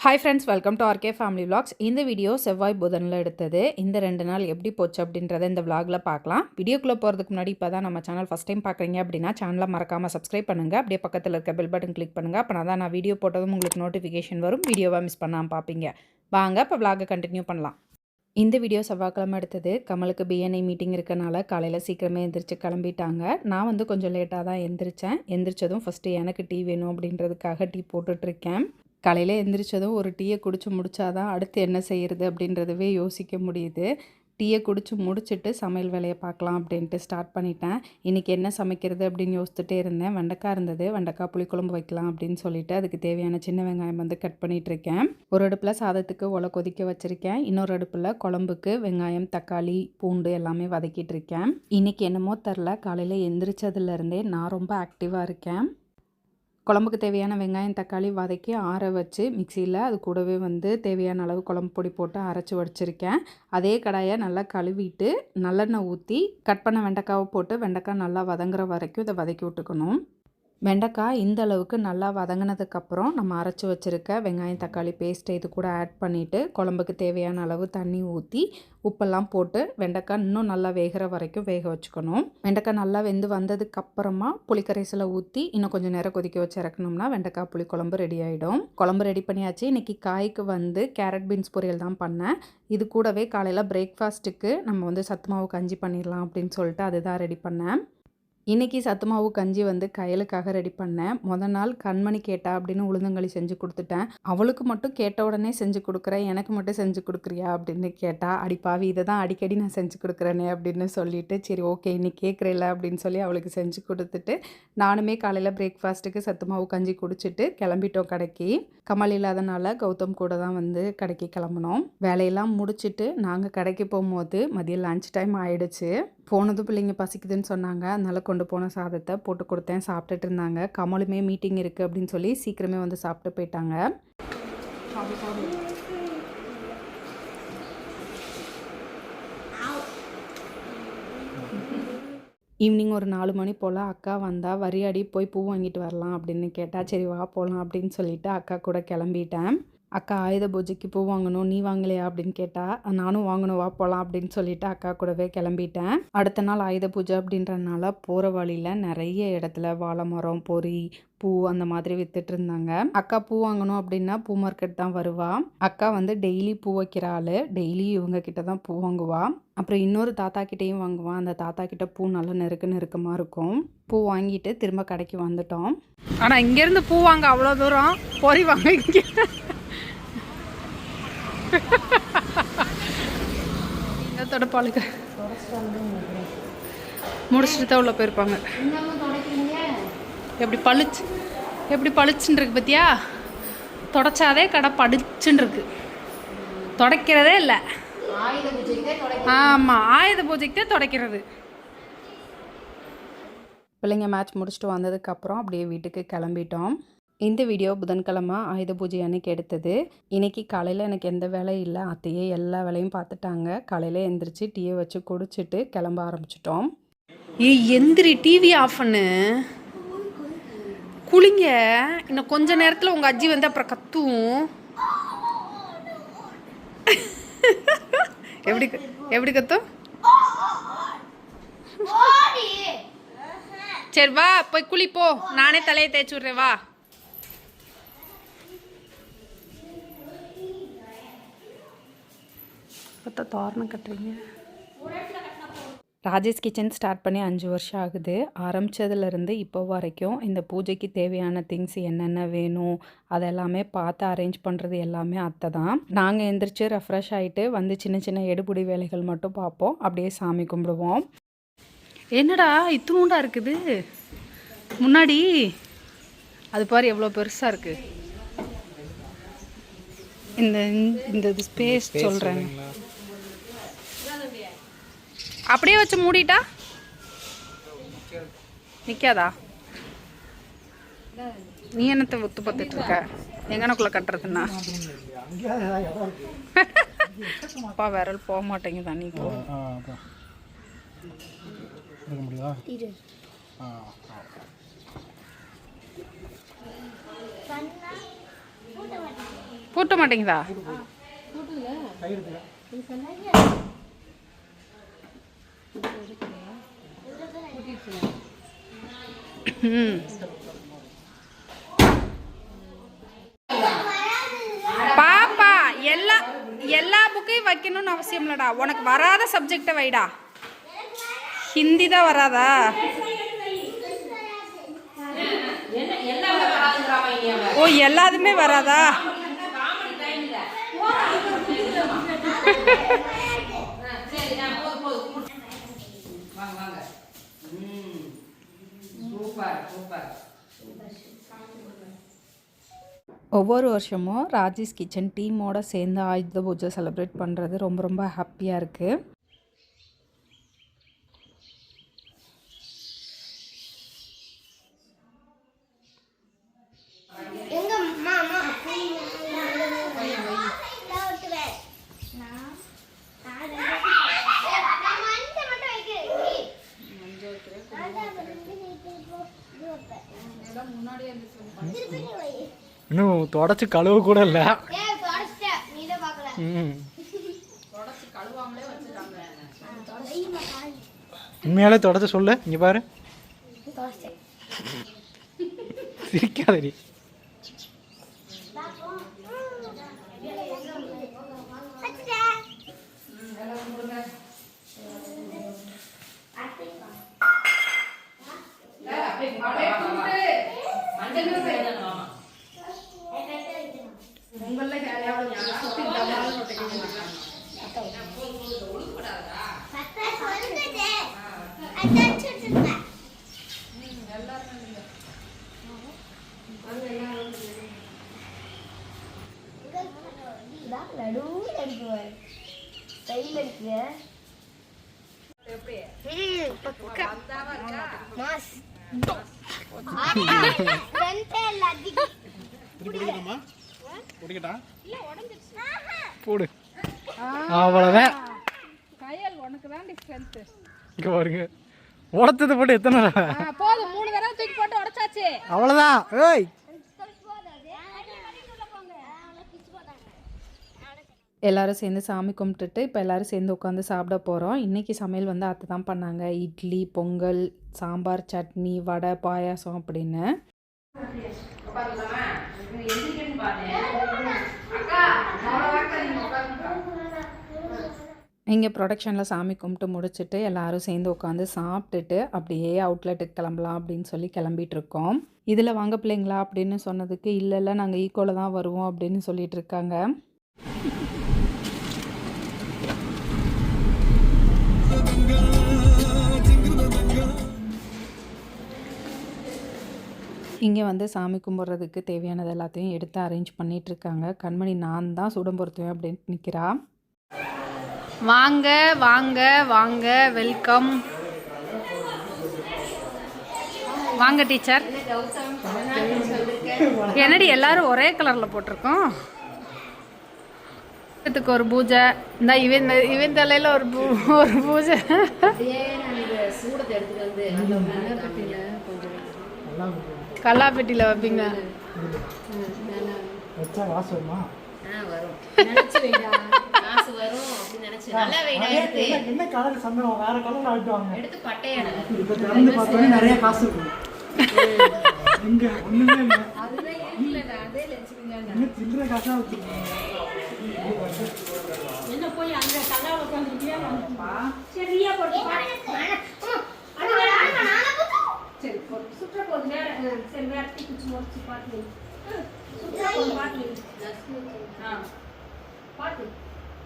Hi friends, welcome to RK family vlogs. இந்த video செவ்வாய் புதனில் எடுத்தது. இந்த 2 நாள் எப்படி போச்சு அப்படின்றத இந்த விலாகில் பார்க்கலாம். வீடியோக்குள்ளே போகிறதுக்கு முன்னாடி இப்போ தான் நம்ம சேனல் ஃபஸ்ட் டைம் பார்க்குறீங்க அப்படின்னா சேனலை மறக்காமல் சப்ஸ்கிரைப் பண்ணுங்கள். அப்படியே பக்கத்தில் இருக்க பெல் பட்டன் கிளிக் பண்ணுங்கள். அப்போ தான் நான் வீடியோ போட்டதும் உங்களுக்கு நோட்டிஃபிகேஷன் வரும். வீடியோவை மிஸ் பண்ணாமல் பார்ப்பீங்க. வாங்க இப்போ விலாகை கண்டினியூ பண்ணலாம். இந்த வீடியோ செவ்வாய்க்கிழமை எடுத்தது. கமலுக்கு பிஎன்ஐ மீட்டிங் இருக்கனால காலையில் சீக்கிரமே எந்திரிச்சு கிளம்பிட்டாங்க. நான் கொஞ்சம் லேட்டாக தான் எந்திரிச்சேன். எந்திரிச்சதும் ஃபஸ்ட்டு எனக்கு டீ வேணும் அப்படின்றதுக்காக டீ போட்டுட்ருக்கேன். காலையில் எந்திரிச்சதும் ஒரு டீயை குடிச்சு முடித்தாதான் அடுத்து என்ன செய்கிறது அப்படின்றதவே யோசிக்க முடியுது. டீயை குடிச்சு முடிச்சுட்டு சமையல் வேலையை பார்க்கலாம் அப்படின்ட்டு ஸ்டார்ட் பண்ணிட்டேன். இன்றைக்கி என்ன சமைக்கிறது அப்படின்னு யோசிச்சுட்டே இருந்தேன். வெண்டைக்காய் இருந்தது, வெண்டைக்காய் புளிக்குழம்பு வைக்கலாம் அப்படின்னு சொல்லிட்டு அதுக்கு தேவையான சின்ன வெங்காயம் கட் பண்ணிகிட்ருக்கேன். ஒரு அடுப்பில் சாதத்துக்கு ஒலை கொதிக்க வச்சுருக்கேன். இன்னொரு அடுப்பில் குழம்புக்கு வெங்காயம், தக்காளி, பூண்டு எல்லாமே வதக்கிட்டு இருக்கேன். இன்றைக்கி என்னமோ தெரில, காலையில் எந்திரிச்சதுலேருந்தே நான் ரொம்ப ஆக்டிவாக இருக்கேன். குழம்புக்கு தேவையான வெங்காயம், தக்காளி வதக்கி ஆற வச்சு மிக்சியில் அது கூடவே தேவையான அளவு குழம்பு பொடி போட்டு அரைச்சி வச்சுருக்கேன். அதே கடாயை நல்லா கழுவிட்டு நல்லெண்ணெய் ஊற்றி கட் பண்ண வெண்டைக்காவை போட்டு வெண்டைக்காய் நல்லா வதங்குற வரைக்கும் இதை வதக்கி விட்டுக்கணும். வெண்டைக்காய் இந்த அளவுக்கு நல்லா வதங்கினதுக்கப்புறம் நம்ம அரைச்சி வச்சுருக்க வெங்காயம், தக்காளி பேஸ்ட்டை இது கூட ஆட் பண்ணிவிட்டு குழம்புக்கு தேவையான அளவு தண்ணி ஊற்றி உப்பெல்லாம் போட்டு வெண்டைக்காய் இன்னும் நல்லா வேகிற வரைக்கும் வேக வச்சுக்கணும். வெண்டைக்காய் நல்லா வெந்து வந்ததுக்கப்புறமா புளிக்கரைசலை ஊற்றி இன்னும் கொஞ்சம் நேரம் கொதிக்க வச்சு இறக்கணும்னா வெண்டைக்காய் புளி குழம்பு ரெடி ஆகிடும். குழம்பு ரெடி பண்ணியாச்சு. இன்றைக்கி காய்க்கு கேரட் பீன்ஸ் பொரியல் தான் பண்ணேன். இது கூடவே காலையில் பிரேக்ஃபாஸ்ட்டுக்கு நம்ம சத்து மாவு கஞ்சி பண்ணிடலாம் அப்படின்னு சொல்லிட்டு அதுதான் ரெடி பண்ணேன். இன்றைக்கி சத்து மாவு கஞ்சி கையலுக்காக ரெடி பண்ணேன். நாள் கண்மணி கேட்டா அப்படின்னு உளுந்தங்களி செஞ்சு கொடுத்துட்டேன். அவளுக்கு மட்டும் கேட்ட உடனே செஞ்சு கொடுக்குறேன், எனக்கு மட்டும் செஞ்சு கொடுக்குறியா அப்படின்னு கேட்டா, அடிப்பாவி இதை தான் அடிக்கடி நான் செஞ்சு கொடுக்குறேனே அப்படின்னு சொல்லிட்டு, சரி ஓகே இன்னைக்கு கேட்குறேல அப்படின்னு சொல்லி அவளுக்கு செஞ்சு கொடுத்துட்டு நானுமே காலையில் பிரேக்ஃபாஸ்ட்டுக்கு சத்து மாவு கஞ்சி குடிச்சிட்டு கிளம்பிட்டோம் கடைக்கு. கமல் இல்லாதனால கௌதம் கூட தான் கடைக்கு கிளம்பினோம். வேலையெல்லாம் முடிச்சுட்டு நாங்கள் கடைக்கு போகும்போது மதியம் லன்ச் டைம் ஆகிடுச்சு. போனதும் பிள்ளைங்க பசிக்குதுன்னு சொன்னாங்க. அதனால் கொண்டு போன சாதத்தை போட்டு கொடுத்தேன், சாப்பிட்டுட்டு இருந்தாங்க. கமலுமே மீட்டிங் இருக்குது அப்படின்னு சொல்லி சீக்கிரமே சாப்பிட்டு போயிட்டாங்க. ஈவினிங் ஒரு 4 மணி போல் அக்கா வந்தால் வரியாடி போய் பூ வாங்கிட்டு வரலாம் அப்படின்னு கேட்டால், சரி வா போகலாம் அப்படின்னு சொல்லிவிட்டு அக்கா கூட கிளம்பிட்டேன். அக்கா ஆயுத பூஜைக்கு பூ வாங்கணும், நீ வாங்கலையா அப்படின்னு கேட்டால், நானும் வாங்கணும் வா போகலாம் அப்படின்னு சொல்லிட்டு அக்கா கூடவே கிளம்பிட்டேன். அடுத்த நாள் ஆயுத பூஜை அப்படின்றனால போகிற வழியில் நிறைய இடத்துல வாழை மரம், பொறி, பூ அந்த மாதிரி வித்துட்டு இருந்தாங்க. அக்கா பூ வாங்கணும் அப்படின்னா பூ மார்க்கெட் தான் வருவா. அக்கா டெய்லி பூ வைக்கிற ஆள். டெய்லி இவங்க கிட்ட தான் பூ வாங்குவா. அப்புறம் இன்னொரு தாத்தா கிட்டேயும் வாங்குவான். அந்த தாத்தா கிட்ட பூ நல்லா நெருக்கமாக இருக்கும். பூ வாங்கிட்டு திரும்ப கடைக்கு வந்துட்டோம். ஆனால் இங்கேருந்து பூ வாங்க அவ்வளோ தூரம், பொறி வாங்க இங்கே தொடப்பாளுக்கு முடிச்சுட்டு தான் உள்ள போயிருப்பாங்க. எப்படி பளிச்சுன்னு இருக்கு பத்தியா? தொடச்சாதே கடை பளிச்சுன்னு இருக்கு, தொடக்கிறதே இல்லை. ஆமாம், ஆயுத பூஜைக்கு தான் தொடக்கிறது. பிள்ளைங்க மேட்ச் முடிச்சுட்டு வந்ததுக்கப்புறம் அப்படியே வீட்டுக்கு கிளம்பிட்டோம். இந்த வீடியோ புதன்கிழமை ஆயுத பூஜை அன்னைக்கு எடுத்தது. இன்றைக்கி காலையில் எனக்கு எந்த வேலையும் இல்லை. அத்தையே எல்லா வேலையும் பார்த்துட்டாங்க. காலையில் எந்திரிச்சு டீயை வச்சு குடிச்சிட்டு கிளம்ப ஆரம்பிச்சிட்டோம். எந்திரி, டிவி ஆஃப் பண்ணு, குளிங்க. இன்னும் கொஞ்ச நேரத்தில் உங்கள் அஜி அப்புறம் கத்துவும். எப்படி கத்தும்? சரி வா போய் குளிப்போ, நானே தலையை தேய்ச்சி விட்றேன் வா. தோரணம் கட்டுறீங்க. ராஜேஷ் கிச்சன் ஸ்டார்ட் பண்ணி 5 வருஷம் ஆகுது. ஆரம்பித்ததுலேருந்து இப்போ வரைக்கும் இந்த பூஜைக்கு தேவையான திங்ஸ் என்னென்ன வேணும் அதெல்லாமே பார்த்து அரேஞ்ச் பண்ணுறது எல்லாமே அத்தை தான். நாங்கள் எந்திரிச்சு ரெஃப்ரெஷ் ஆகிட்டு சின்ன சின்ன எடுபுடி வேலைகள் மட்டும் பார்ப்போம். அப்படியே சாமி கும்பிடுவோம். என்னடா இத்துணுண்டா இருக்குது முன்னாடி, அது பாரு எவ்வளோ பெருசாக இருக்குது. இந்த ஸ்பேஸ் சொல்கிறேன். அப்படியே வச்சு மூடிட்டா நிற்காதா? நீ என்னத்தை ஒத்து பார்த்துட்டு இருக்க? எங்கனக்குள்ளே கட்டுறதுன்னா அப்பா விரல் போக மாட்டேங்குதா? நீ போ. பூட்ட மாட்டேங்குதா? பாப்பா எல்லா புக்கையும் வைக்கணும்னு அவசியம் இல்லடா. உனக்கு வராத சப்ஜெக்டை வைடா. ஹிந்தி தான் வராதா? ஓ, எல்லாத்துமே வராதா? ஒவ்வொரு வருஷமும் ராஜேஷ் கிச்சன் டீமோட சேர்ந்து ஆயுத பூஜை செலிப்ரேட் பண்ணுறது ரொம்ப ரொம்ப ஹாப்பியாக இருக்குது. இன்னும் தொடச்சி கழுவ கூட இல்லை. உண்மையாலே தொடச்ச சொல்லு. இங்க பாரு, சிரிக்காதடி. போடு, அவ்வளோதான். இங்க பாருங்க, உடச்சது போட்டு எத்தனை போதும், 3 தடவை தூக்கி போட்டு உடைச்சாச்சு, அவ்வளோதான். ஏய், எல்லோரும் சேர்ந்து சாமி கும்பிட்டுட்டு இப்போ எல்லோரும் சேர்ந்து உட்காந்து சாப்பிட போகிறோம். இன்றைக்கி சமையல் வந்து அத்தை தான் பண்ணாங்க. இட்லி, பொங்கல், சாம்பார், சட்னி, வடை, பாயாசம் அப்படின்னு. இங்கே ப்ரொடக்ஷனில் சாமி கும்பிட்டு முடிச்சுட்டு எல்லோரும் சேர்ந்து உட்காந்து சாப்பிட்டுட்டு அப்படியே அவுட்லெட்டுக்கு கிளம்பலாம் அப்படின்னு சொல்லி கிளம்பிட்டு இருக்கோம். இதில் வாங்க பிள்ளைங்களா அப்படின்னு சொன்னதுக்கு இல்லை நாங்கள் ஈக்குவலாக தான் வருவோம் அப்படின்னு சொல்லிட்டு இருக்காங்க. இங்கே வந்து சாமி கும்பிட்றதுக்கு தேவையானது எல்லாத்தையும் எடுத்து அரேஞ்ச் பண்ணிகிட்ருக்காங்க. கண்மணி நான் தான் சுடம் பொறுத்துவேன் அப்படின்ட்டு நிற்கிறா. வாங்க வாங்க வாங்க, வெல்கம். வாங்க டீச்சர். என்னடி எல்லாரும் ஒரே கலரில் போட்டிருக்கோம். இதுக்கு ஒரு பூஜை, இந்த இவன் தலையில் ஒரு பூஜை. கல்லாப்பெட்டியில் வைப்பீங்க. நிறைய காசு சில்லற காசா என்ன போய் அங்க கல்லால உட்கார்ந்திருக்கியா? சரியா போட்டு சரி சுற்ற போது நேரம் சரி வேறட்டி குச்சி முடிச்சு பாத்து சுற்ற போது பாத்து பாத்து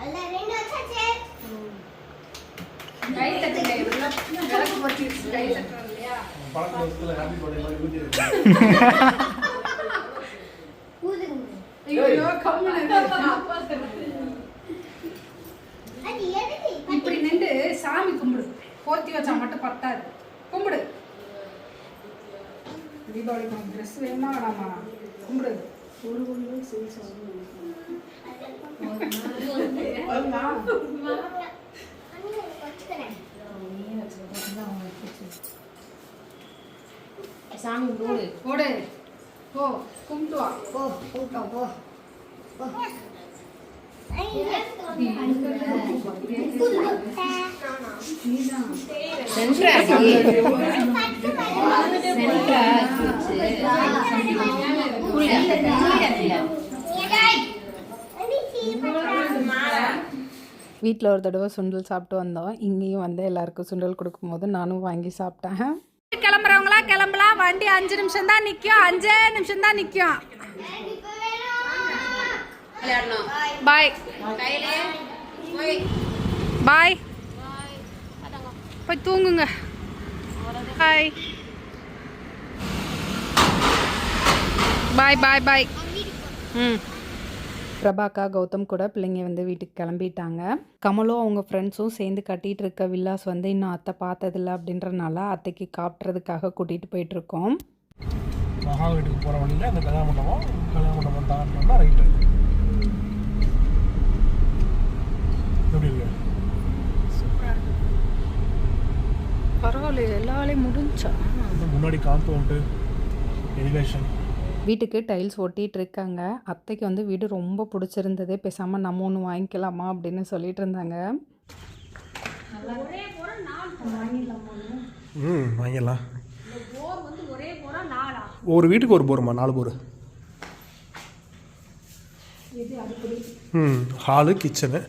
அல்ல ரெண்டு வச்சாச்சே. கை தட்டுங்க, இதெல்லாம் விளக்கு போட்டு கை தட்டுறோம் இல்லையா? பழக்க வயசுல ஹாப்பி பர்த்டே மாதிரி ஊதி ஊதுங்க. ஐயோ கம்முனு அப்பா சொல்லுது. அது எதுக்கு இப்படி நின்னு சாமி கும்பிடு. போத்தி வச்சா மட்டும் பத்தாது, கும்பிடு. தீபாவளிக்கு ட்ரெஸ் வேணுமா வேணாமா? கும்பிடு. ஒரு ஒன்று சரி சாமி சாமி போடு போடு போ கும்பிட்டு வா. போ கூட்டம் போ. வீட்டில் ஒரு தடவை சுண்டல் சாப்பிட்டு வந்தோம். இங்கேயும் வந்து எல்லாருக்கும் சுண்டல் கொடுக்கும்போது நானும் வாங்கி சாப்பிட்டேன். கிளம்புறவங்களா கிளம்பலாம். வண்டி 5 நிமிஷம் தான் நிற்கும். 5 நிமிஷம் தான் நிற்கும். பாய் பாய். போய் தூங்குங்க. பாய் பாய் பாய் பாய். பிரபாக்கா கௌதம் கூட பிள்ளைங்க வந்து வீட்டுக்கு கிளம்பிட்டாங்க. கமலும் அவங்க ஃப்ரெண்ட்ஸும் சேர்ந்து கட்டிகிட்டு இருக்க வில்லாஸ் வந்து இன்னும் அத்தை பார்த்ததில்ல அப்படின்றனால அத்தைக்கு காட்டுறதுக்காக கூட்டிகிட்டு போயிட்டுருக்கோம். மகா வீட்டுக்கு போகிற வழியில் அந்த கல்யாண மண்டபம் தாண்டினோம்னா ரைட்டு. எப்படி இருக்கு? பரவாயில்ல, எல்லா வேலையும் முடிஞ்சா. முன்னாடி காம்பவுண்டு எலிவேஷன். வீட்டுக்கு டைல்ஸ் ஒட்டிகிட்டு இருக்காங்க. அத்தைக்கு வந்து வீடு ரொம்ப பிடிச்சிருந்தது. பேசாமல் நம்ம ஒன்று வாங்கிக்கலாமா அப்படின்னு சொல்லிட்டு இருந்தாங்க. வாங்கிடலாம். ஒரு வீட்டுக்கு ஒரு போருமா? 4 போர். Hall, kitchen.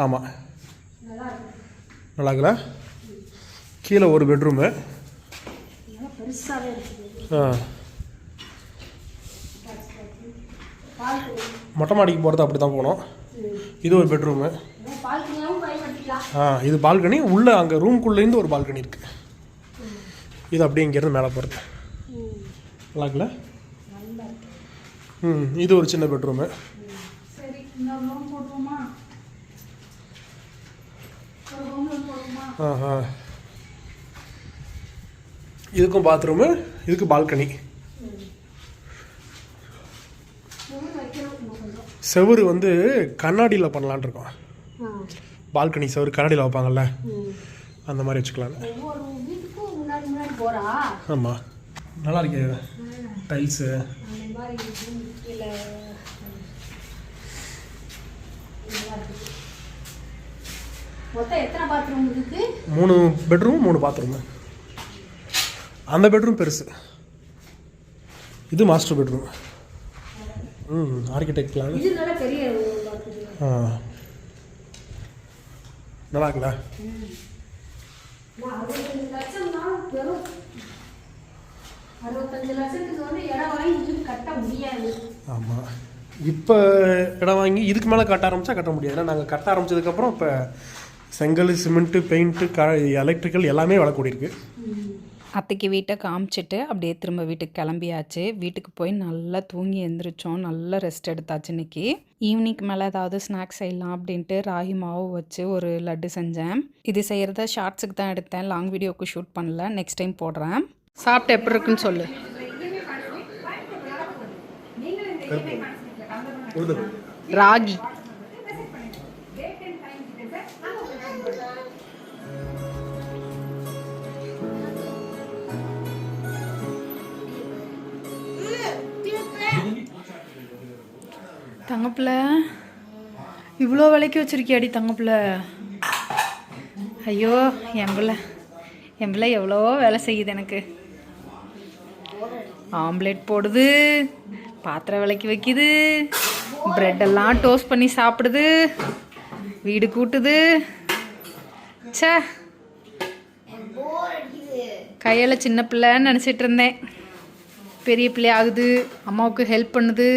ஆமாம், நல்லா இருக்குல்ல? கீழே ஒரு பெட்ரூமு. மொட்டை மாடிக்கு போகிறது அப்படி தான் போனோம். இது ஒரு பெட்ரூமு. இது பால்கனி. உள்ளே அங்கே ரூம்குள்ளேருந்து ஒரு பால்கனி இருக்குது. இது அப்படியே இங்கேருந்து மேலே போகிறது. நல்லா இருக்குல்ல? இது ஒரு சின்ன பெட்ரூமு. இதுக்கும் பாத்ரூமு, இதுக்கு பால்கனி. செவுரு வந்து கண்ணாடியில் பண்ணலான் இருக்கோம். பால்கனி செவுரு கண்ணாடியில் வைப்பாங்கல்ல, அந்த மாதிரி வச்சுக்கலாம். ஆமாம், நல்லா இருக்கு. டைல்ஸு. 3 bedroom 3 bathroom. அந்த பெட்ரூம் பெருசு. இது மாஸ்டர் பெட்ரூம். Architect plan. நல்லா இருக்குல்ல? ஆமாம், இப்போ இடம் வாங்கி இதுக்கு மேலே கட்ட ஆரம்பித்தா கட்ட முடியாது. ஏன்னா நாங்கள் கட்ட ஆரம்பித்ததுக்கப்புறம் இப்போ செங்கல், சிமெண்ட்டு, பெயிண்ட்டு, எலக்ட்ரிக்கல் எல்லாமே விலை கூடியிருக்கு. அத்தைக்கு வீட்டை காமிச்சிட்டு அப்படியே திரும்ப வீட்டுக்கு கிளம்பியாச்சு. வீட்டுக்கு போய் நல்லா தூங்கி எழுந்திரிச்சோம். நல்லா ரெஸ்ட் எடுத்தாச்சு. இன்னைக்கு ஈவினிங்க்கு மேலே ஏதாவது ஸ்நாக்ஸ் செய்யலாம் அப்படின்ட்டு ராகி மாவு வச்சு ஒரு லட்டு செஞ்சேன். இது செய்கிறத ஷார்ட்ஸுக்கு தான் எடுத்தேன். லாங் வீடியோவுக்கு ஷூட் பண்ணல. நெக்ஸ்ட் டைம் போடுறேன். சாப்பிட்டு எப்படி இருக்குன்னு சொல்லு. ராகி தங்கப்பிள்ள இவ்வளோ விலைக்கு வச்சுருக்கியாடி தங்கப்பிள்ள. ஐயோ, என் பிள்ளை எவ்வளோ வேலை செய்யுது. எனக்கு ஆம்லேட் போடுது, பாத்திரம் விலைக்கு வைக்குது, ப்ரெட்டெல்லாம் டோஸ்ட் பண்ணி சாப்பிடுது, வீடு கூட்டுது. சே, கையில் சின்ன பிள்ளைன்னு நினச்சிட்டு இருந்தேன். பெரிய பிள்ளை ஆகுது, அம்மாவுக்கு ஹெல்ப் பண்ணுது.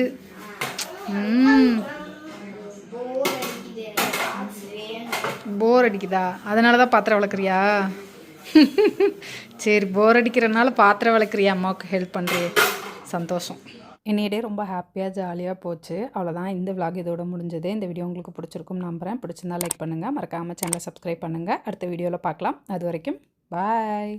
போர் அடிக்குதா? அதனால தான் பாத்திரம் வளர்க்குறியா? சரி, போர் அடிக்கிறனால பாத்திரம் வளர்க்குறியா, அம்மாவுக்கு ஹெல்ப் பண்ணுறியே, சந்தோஷம். என்னையிடே ரொம்ப ஹாப்பியாக ஜாலியாக போச்சு. அவ்வளோதான், இந்த விலாக் இதோட முடிஞ்சது. இந்த வீடியோ உங்களுக்கு பிடிச்சிருக்கும் நம்புகிறேன். பிடிச்சிருந்தா லைக் பண்ணுங்கள், மறக்காமல் சேனலை சப்ஸ்கிரைப் பண்ணுங்கள். அடுத்த வீடியோவில் பார்க்கலாம். அது வரைக்கும் பாய்.